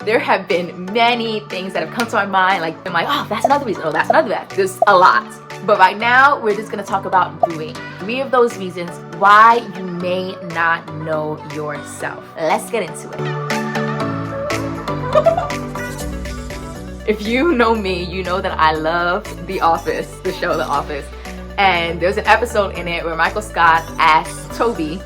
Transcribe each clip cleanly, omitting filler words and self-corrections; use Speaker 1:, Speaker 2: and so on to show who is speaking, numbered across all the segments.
Speaker 1: There have been many things that have come to my mind, like I'm like, oh, that's another reason, oh, that's another reason. There's a lot. But right now, we're just gonna talk about three of those reasons why you may not know yourself. Let's get into it. If you know me, you know that I love The Office, the show The Office. And there's an episode in it where Michael Scott asks Toby,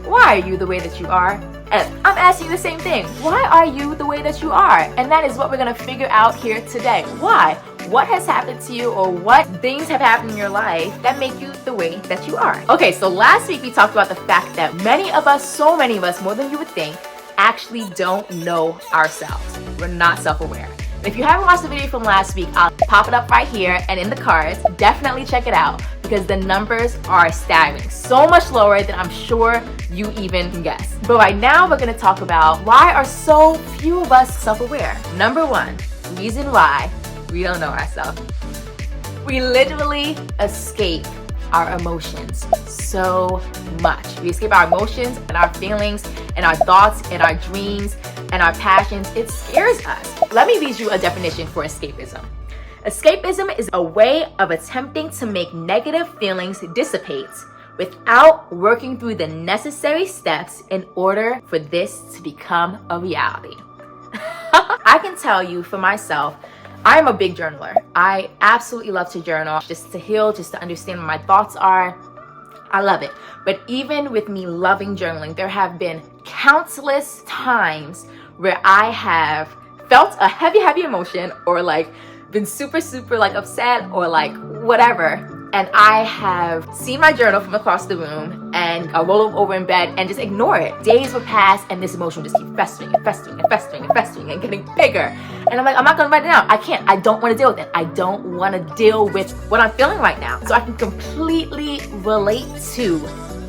Speaker 1: why are you the way that you are? And I'm asking you the same thing. Why are you the way that you are? And that is what we're gonna figure out here today. Why? What has happened to you, or what things have happened in your life that make you the way that you are? Okay, so last week we talked about the fact that many of us, so many of us, more than you would think, actually don't know ourselves. We're not self-aware. If you haven't watched the video from last week, I'll pop it up right here and in the cards. Definitely check it out because the numbers are staggering. So much lower than I'm sure you even can guess. But right now we're gonna talk about why are so few of us self-aware. Number one, reason why we don't know ourselves. We literally escape our emotions so much. We escape our emotions and our feelings and our thoughts and our dreams and our passions. It scares us. Let me read you a definition for escapism. Escapism is a way of attempting to make negative feelings dissipate without working through the necessary steps in order for this to become a reality. I can tell you for myself, I'm a big journaler. I absolutely love to journal, just to heal, just to understand what my thoughts are. I love it. But even with me loving journaling, there have been countless times where I have felt a heavy emotion, or like been super like upset, or like whatever. And I have seen my journal from across the room and I'll roll over in bed and just ignore it. Days will pass and this emotion just keeps festering and getting bigger. And I'm like, I'm not gonna write it down. I can't. I don't want to deal with it. I don't want to deal with what I'm feeling right now. So I can completely relate to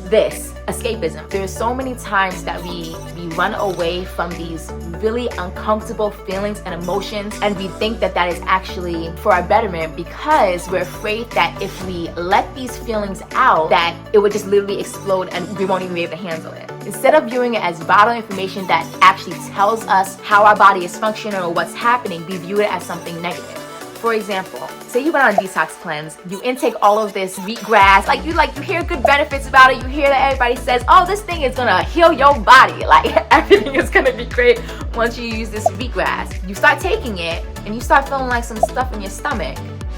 Speaker 1: this escapism. There's so many times that we run away from these really uncomfortable feelings and emotions, and we think that that is actually for our betterment because we're afraid that if we let these feelings out, that it would just literally explode and we won't even be able to handle it. Instead of viewing it as vital information that actually tells us how our body is functioning or what's happening, we view it as something negative. For example, say you went on a detox cleanse, you intake all of this wheatgrass, like you hear good benefits about it, you hear that everybody says, oh, this thing is gonna heal your body, like everything is gonna be great once you use this wheatgrass. You start taking it and you start feeling like some stuff in your stomach,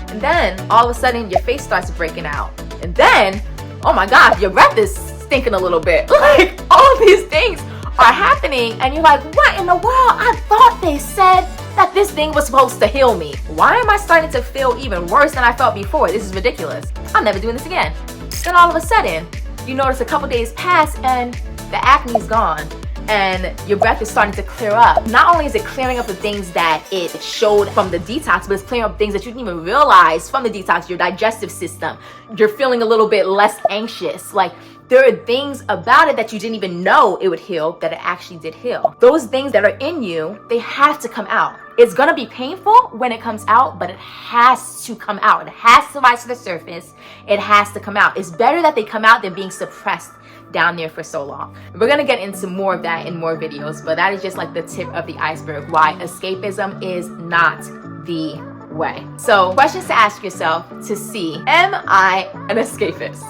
Speaker 1: and then all of a sudden your face starts breaking out, and then, oh my God, your breath is stinking a little bit. Like all of these things are happening and you're like, what in the world? I thought they said that this thing was supposed to heal me. Why am I starting to feel even worse than I felt before? This is ridiculous. I'm never doing this again. Then all of a sudden, you notice a couple days pass and the acne is gone and your breath is starting to clear up. Not only is it clearing up the things that it showed from the detox, but it's clearing up things that you didn't even realize from the detox, your digestive system. You're feeling a little bit less anxious. Like, there are things about it that you didn't even know it would heal that it actually did heal. Those things that are in you, they have to come out. It's gonna be painful when it comes out, but it has to come out. It has to rise to the surface. It has to come out. It's better that they come out than being suppressed down there for so long. We're gonna get into more of that in more videos, but that is just like the tip of the iceberg, why escapism is not the way. So, questions to ask yourself to see, am I an escapist?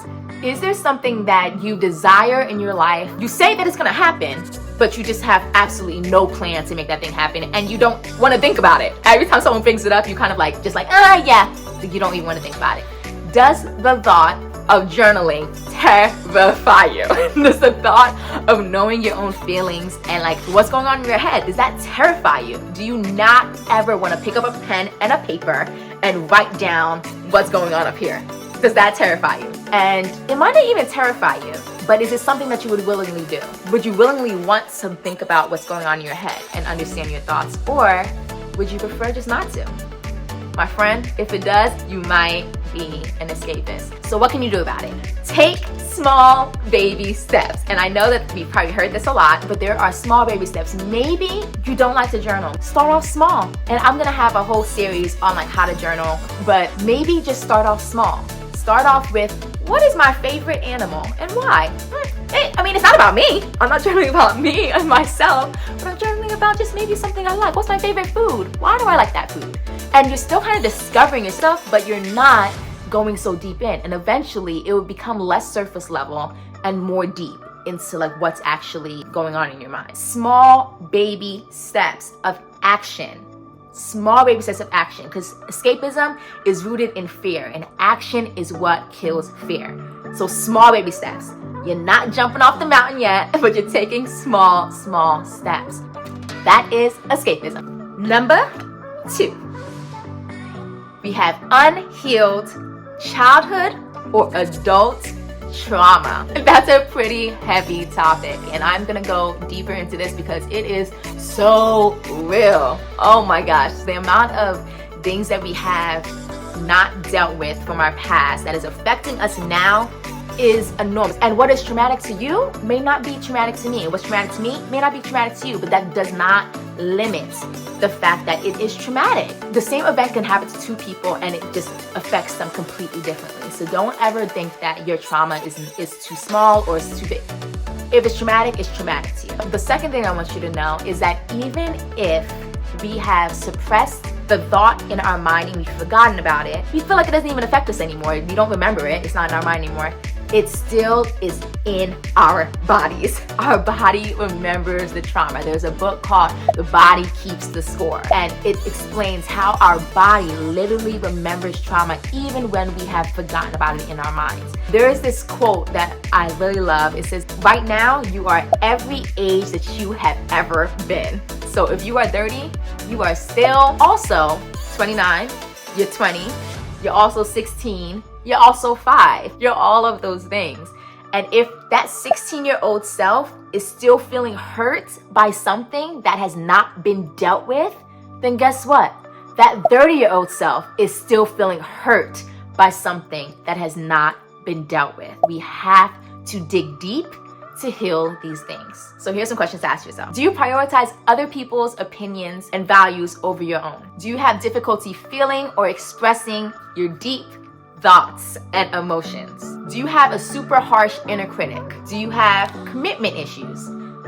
Speaker 1: Is there something that you desire in your life? You say that it's gonna happen, but you just have absolutely no plan to make that thing happen and you don't wanna think about it. Every time someone brings it up, you kind of like, yeah. You don't even wanna think about it. Does the thought of journaling terrify you? Does the thought of knowing your own feelings and like what's going on in your head, does that terrify you? Do you not ever wanna pick up a pen and a paper and write down what's going on up here? Does that terrify you? And it might not even terrify you, but is it something that you would willingly do? Would you willingly want to think about what's going on in your head and understand your thoughts? Or would you prefer just not to? My friend, if it does, you might be an escapist. So what can you do about it? Take small baby steps. And I know that we've probably heard this a lot, but there are small baby steps. Maybe you don't like to journal. Start off small. And I'm gonna have a whole series on like how to journal, but maybe just start off small. Start off with, what is my favorite animal and why? I mean, it's not about me. I'm not journaling about me and myself, but I'm journaling thinking about just maybe something I like. What's my favorite food? Why do I like that food? And you're still kind of discovering yourself, but you're not going so deep in. And eventually it will become less surface level and more deep into like what's actually going on in your mind. Small baby steps of action. Small baby steps of action, because escapism is rooted in fear, and action is what kills fear. So small baby steps. You're not jumping off the mountain yet, but you're taking small steps. That is escapism. Number 2, we have unhealed childhood or adult trauma. That's a pretty heavy topic, and I'm gonna go deeper into this because it is so real. Oh my gosh, the amount of things that we have not dealt with from our past that is affecting us now is enormous. And what is traumatic to you may not be traumatic to me, and what's traumatic to me may not be traumatic to you, but that does not limit the fact that it is traumatic. The same event can happen to two people and it just affects them completely differently. So don't ever think that your trauma is too small or it's too big. If it's traumatic to you. The second thing I want you to know is that even if we have suppressed the thought in our mind and we've forgotten about it, we feel like it doesn't even affect us anymore. We don't remember it. It's not in our mind anymore. It still is in our bodies. Our body remembers the trauma. There's a book called The Body Keeps the Score, and it explains how our body literally remembers trauma even when we have forgotten about it in our minds. There is this quote that I really love. It says, right now you are every age that you have ever been. So if you are 30, you are still also 29, you're 20, you're also 16, you're also 5. You're all of those things. And if that 16-year-old self is still feeling hurt by something that has not been dealt with, then guess what? That 30-year-old self is still feeling hurt by something that has not been dealt with. We have to dig deep to heal these things. So here's some questions to ask yourself. Do you prioritize other people's opinions and values over your own? Do you have difficulty feeling or expressing your deep thoughts and emotions? Do you have a super harsh inner critic? Do you have commitment issues?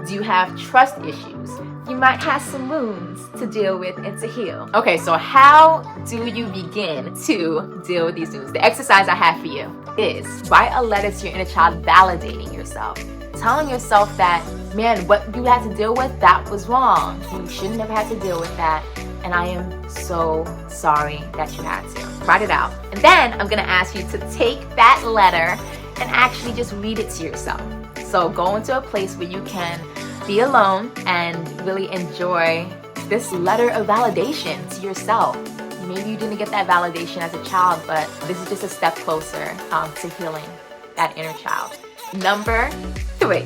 Speaker 1: Do you have trust issues? You might have some wounds to deal with and to heal. Okay, so how do you begin to deal with these wounds? The exercise I have for you is write a letter to your inner child validating yourself. Telling yourself that, man, what you had to deal with, that was wrong. You shouldn't have had to deal with that. And I am so sorry that you had to. Write it out. And then I'm gonna ask you to take that letter and actually just read it to yourself. So go into a place where you can be alone and really enjoy this letter of validation to yourself. Maybe you didn't get that validation as a child, but this is just a step closer to healing that inner child. Number 3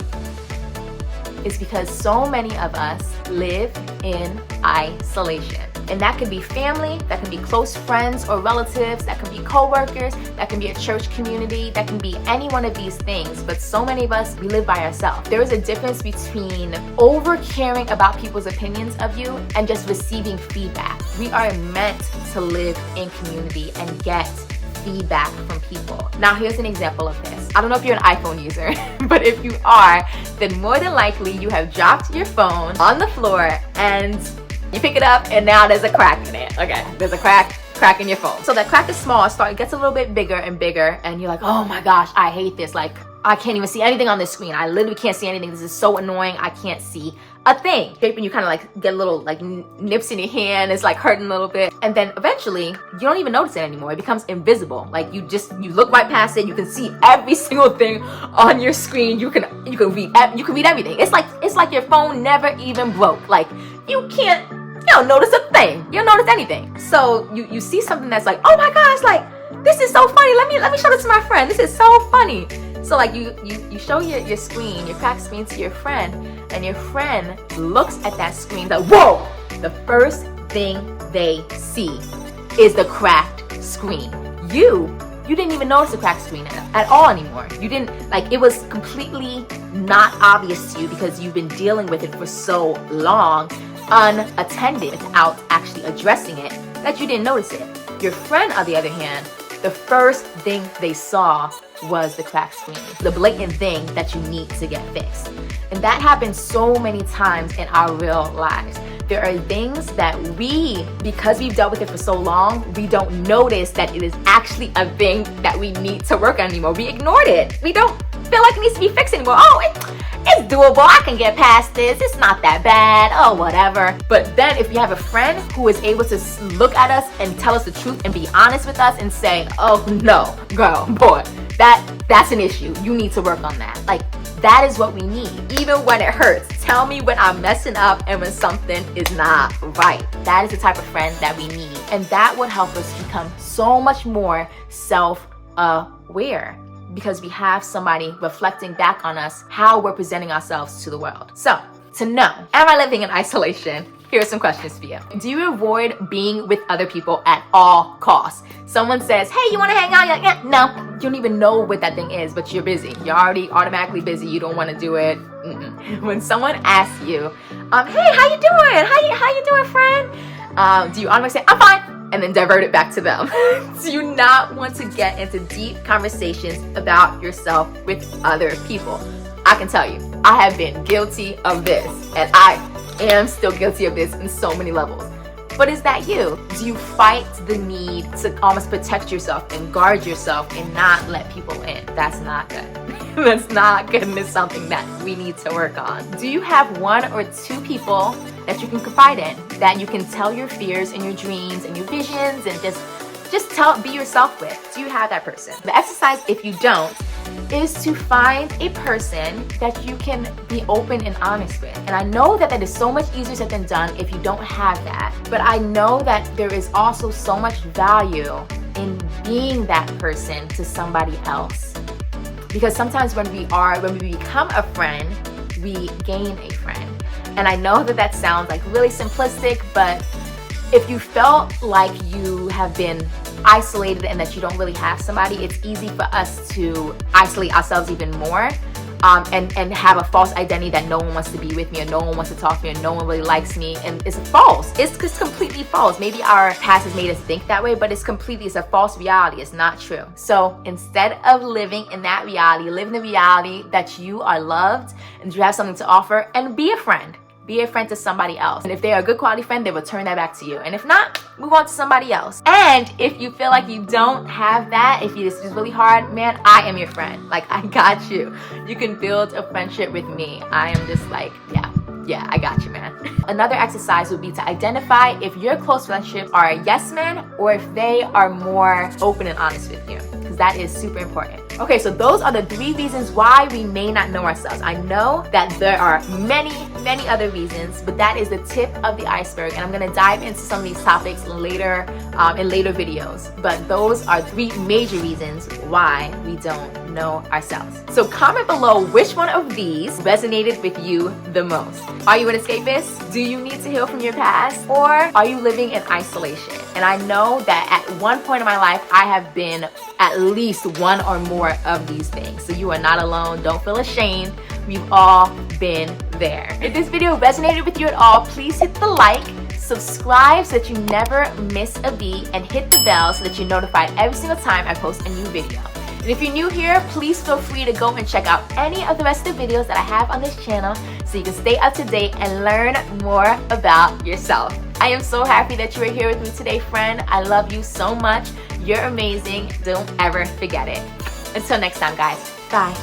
Speaker 1: is because so many of us live in isolation. And that could be family, that can be close friends or relatives, that can be coworkers, that can be a church community, that can be any one of these things. But so many of us, we live by ourselves. There is a difference between over caring about people's opinions of you and just receiving feedback. We are meant to live in community and get feedback from people. Now here's an example of this. I don't know if you're an iPhone user, but if you are, then more than likely you have dropped your phone on the floor and you pick it up and now there's a crack in it. Okay, there's a crack in your phone. So that crack is small, it gets a little bit bigger and bigger, and you're like, oh my gosh, I hate this. Like, I can't even see anything on this screen. I literally can't see anything. This is so annoying. I can't see a thing. And you kind of like get little like nips in your hand. It's like hurting a little bit. And then eventually you don't even notice it anymore. It becomes invisible. Like you look right past it. You can see every single thing on your screen. You can read everything. It's like your phone never even broke. Like you don't notice a thing. You don't notice anything. So you see something that's like, oh my gosh, like this is so funny. Let me show this to my friend. This is so funny. So like you show your screen, your cracked screen to your friend, and your friend looks at that screen like, whoa! The first thing they see is the cracked screen. You didn't even notice the cracked screen at all anymore. You didn't, like, it was completely not obvious to you because you've been dealing with it for so long, unattended, without actually addressing it, that you didn't notice it. Your friend, on the other hand, the first thing they saw was the cracked screen, the blatant thing that you need to get fixed. And that happens so many times in our real lives. There are things that because we've dealt with it for so long, we don't notice that it is actually a thing that we need to work on anymore. We ignored it. We don't feel like it needs to be fixed anymore. Oh, it's doable. I can get past this. It's not that bad. Oh, whatever. But then if you have a friend who is able to look at us and tell us the truth and be honest with us and say, oh no, girl, boy, that's an issue. You need to work on that. Like, that is what we need. Even when it hurts, tell me when I'm messing up and when something is not right. That is the type of friend that we need. And that would help us become so much more self-aware, because we have somebody reflecting back on us how we're presenting ourselves to the world. So, to know, am I living in isolation? Here are some questions for you. Do you avoid being with other people at all costs? Someone says, hey, you want to hang out? You're like, yeah, no. You don't even know what that thing is, but you're busy. You're already automatically busy. You don't want to do it. When someone asks you, hey, how you doing? How you doing, friend? Do you automatically say, I'm fine, and then divert it back to them? Do you not want to get into deep conversations about yourself with other people? I can tell you, I have been guilty of this, and I am still guilty of this in so many levels. But is that you? Do you fight the need to almost protect yourself and guard yourself and not let people in? That's not good. That's not good, and it's something that we need to work on. Do you have one or two people that you can confide in, that you can tell your fears and your dreams and your visions and just be yourself with? Do you have that person? The exercise, if you don't, is to find a person that you can be open and honest with. And I know that is so much easier said than done if you don't have that. But I know that there is also so much value in being that person to somebody else. Because sometimes when we become a friend, we gain a friend. And I know that sounds like really simplistic, but if you felt like you have been isolated and that you don't really have somebody, it's easy for us to isolate ourselves even more, and have a false identity that no one wants to be with me, or no one wants to talk to me, or no one really likes me. And it's false. It's completely false. Maybe our past has made us think that way, but it's a false reality. It's not true. So instead of living in that reality, live in the reality that you are loved and you have something to offer, and be a friend. Be a friend to somebody else. And if they are a good quality friend, they will turn that back to you. And if not, move on to somebody else. And if you feel like you don't have that, if this is really hard, man, I am your friend. Like, I got you. You can build a friendship with me. I am just like, yeah, I got you, man. Another exercise would be to identify if your close relationships are a yes man or if they are more open and honest with you, because that is super important. Okay, so those are the 3 reasons why we may not know ourselves. I know that there are many other reasons, but that is the tip of the iceberg, and I'm gonna dive into some of these topics later in later videos. But those are 3 major reasons why we don't know ourselves. So comment below which one of these resonated with you the most. Are you an escapist? Do you need to heal from your past? Or are you living in isolation? And I know that at one point in my life, I have been at least one or more of these things. So you are not alone. Don't feel ashamed. We've all been there. If this video resonated with you at all, please hit the like, subscribe so that you never miss a beat, and hit the bell so that you're notified every single time I post a new video. And if you're new here, please feel free to go and check out any of the rest of the videos that I have on this channel so you can stay up to date and learn more about yourself. I am so happy that you are here with me today, friend. I love you so much. You're amazing. Don't ever forget it. Until next time, guys. Bye.